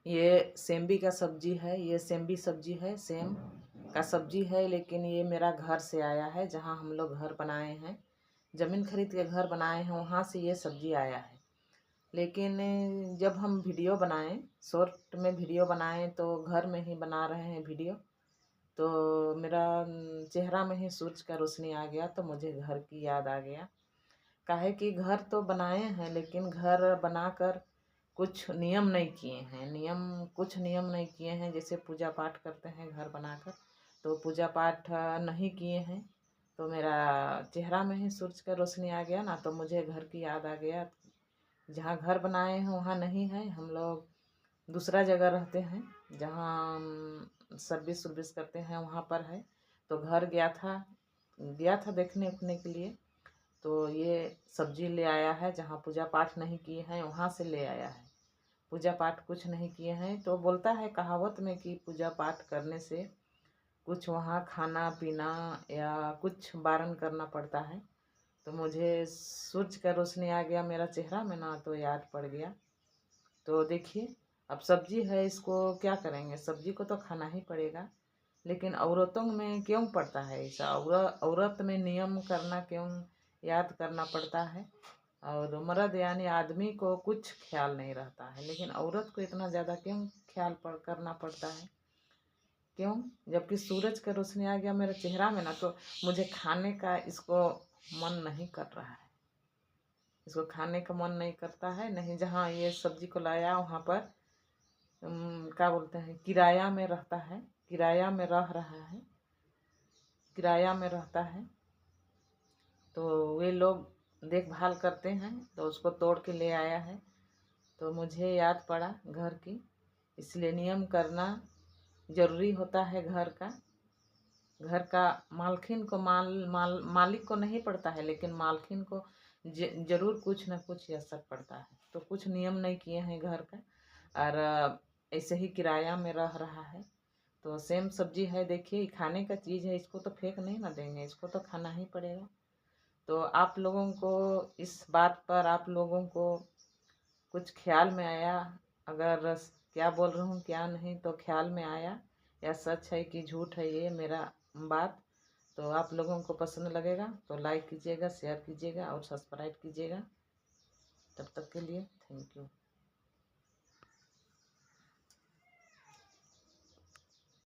ये सेम्बी का सब्जी है, ये सेम्बी सब्जी है, सेम का सब्जी है। लेकिन ये मेरा घर से आया है, जहाँ हम लोग घर बनाए हैं, ज़मीन खरीद के घर बनाए हैं, वहाँ से ये सब्जी आया है। लेकिन जब हम वीडियो बनाएं, शॉर्ट में वीडियो बनाएं, तो घर में ही बना रहे हैं वीडियो, तो मेरा चेहरा में ही सूरज का रोशनी आ गया, तो मुझे घर की याद आ गया। काहे कि घर तो बनाए हैं, लेकिन घर बनाकर कुछ नियम नहीं किए हैं। कुछ नियम नहीं किए हैं, जैसे पूजा पाठ करते हैं घर बनाकर, तो पूजा पाठ नहीं किए हैं। तो मेरा चेहरा में ही सूरज का रोशनी आ गया ना, तो मुझे घर की याद आ गया। जहाँ घर बनाए हैं वहाँ नहीं है, हम लोग दूसरा जगह रहते हैं, जहाँ सर्विस उर्विस करते हैं, वहाँ पर है। तो घर गया था देखने उखने के लिए। तो ये सब्जी ले आया है, जहाँ पूजा पाठ नहीं किए हैं वहाँ से ले आया है। पूजा पाठ कुछ नहीं किए हैं, तो बोलता है कहावत में कि पूजा पाठ करने से कुछ वहाँ खाना पीना या कुछ बारण करना पड़ता है। तो मुझे सूरज का रोशनी आ गया मेरा चेहरा में ना, तो याद पड़ गया। तो देखिए, अब सब्जी है, इसको क्या करेंगे, सब्जी को तो खाना ही पड़ेगा। लेकिन औरतों में क्यों पड़ता है ऐसा, औरत में नियम करना क्यों याद करना पड़ता है। और मर्द यानी आदमी को कुछ ख्याल नहीं रहता है, लेकिन औरत को इतना ज़्यादा क्यों करना पड़ता है, क्यों? जबकि सूरज का रोशनी आ गया मेरे चेहरा में ना, तो मुझे खाने का इसको मन नहीं कर रहा है। इसको खाने का मन नहीं करता है। नहीं, जहाँ ये सब्जी को लाया वहाँ पर क्या बोलते हैं, किराया में रहता है, किराया में रह रहा है, किराया में रहता है। तो वे लोग देखभाल करते हैं, तो उसको तोड़ के ले आया है। तो मुझे याद पड़ा घर की, इसलिए नियम करना ज़रूरी होता है घर का। घर का मालकिन को मालिक को नहीं पड़ता है, लेकिन मालकिन को जरूर कुछ ना कुछ असर पड़ता है। तो कुछ नियम नहीं किए हैं घर का, और ऐसे ही किराया में रह रहा है। तो सेम सब्जी है, देखिए खाने का चीज़ है, इसको तो फेंक नहीं ना देंगे, इसको तो खाना ही पड़ेगा। तो आप लोगों को इस बात पर आप लोगों को कुछ ख्याल में आया, अगर क्या बोल रहा हूँ क्या नहीं, तो ख्याल में आया या सच है कि झूठ है ये मेरा बात, तो आप लोगों को पसंद लगेगा तो लाइक कीजिएगा, शेयर कीजिएगा और सब्सक्राइब कीजिएगा। तब तक के लिए थैंक यू।